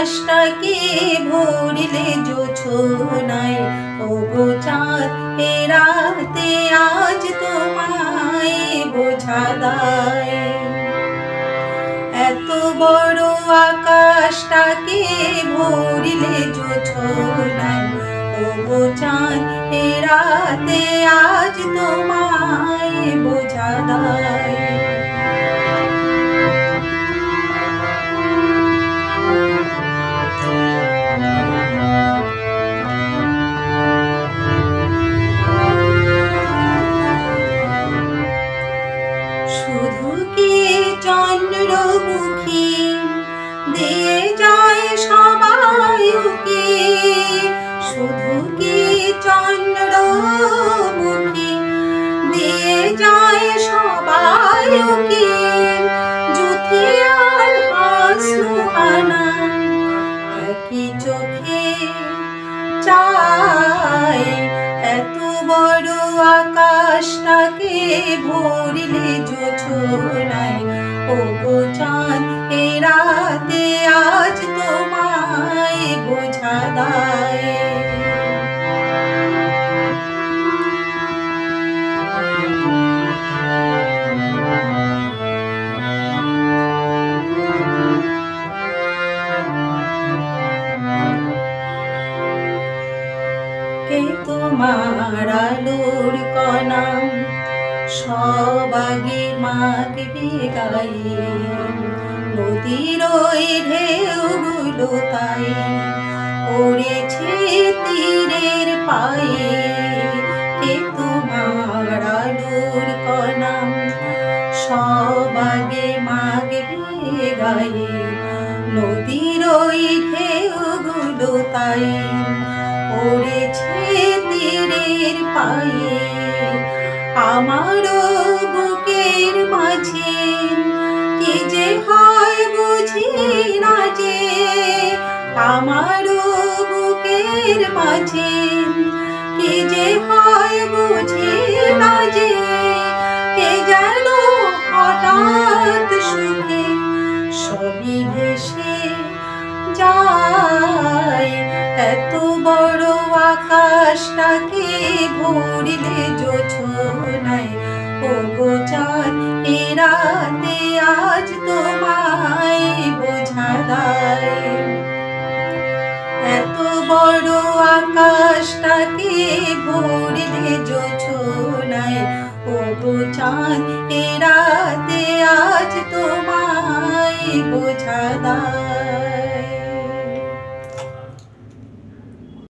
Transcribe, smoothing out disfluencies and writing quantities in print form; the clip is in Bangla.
আকাশটাকে ভরিলে জোছনায়, ওগো চাঁদ এ রাতে আজ তোমায় বোঝা দায়। এত বড় আকাশটাকে ভরিলে জোছনায়, ওগো চাঁদ এ রাতে আজ তোমায় বোঝা দায়। শুধু কি চন্দ্রমুখী দিয়ে যায় সবাই উকি, শুধু কি চন্দ্রমুখী দিয়ে যায় সবাই উকি, জুথিয়ার হাসনুহানা একই চোখে চায়। এত বড় আকাশটাকে ভরিলে জোছনায়, ওগো চাঁদ এ রাতে আজ তোমায় বোঝা দায়। কে তোমার আলোর কণা সব আগে মাগবে গায়ে, নদীর ওই ঢেউগুলো তাই পড়েছে তীরের পায়ে। কে তোমার আলোর কণা সব আগে মাগবে গায়ে, নদীর ওই ঢেউগুলো তাই পড়েছে তীরের পায়ে। আমারও বুকের মাঝে কি যে হয় বুঝি না যে, আমারও বুকের মাঝে কি যে হয় বুঝি না যে, কে যেন হঠাৎ সুখে সবই ভেসে যায়। এত বড় আকাশটাকে ভরিলে জোছনায়, ওগো চাঁদ এ রাতে আজ তোমায় বোঝা দায়। এত বড় আকাশটাকে ভরিলে জোছনায়, ওগো চাঁদ এ রাতে আজ তোমায় বোঝা দায়।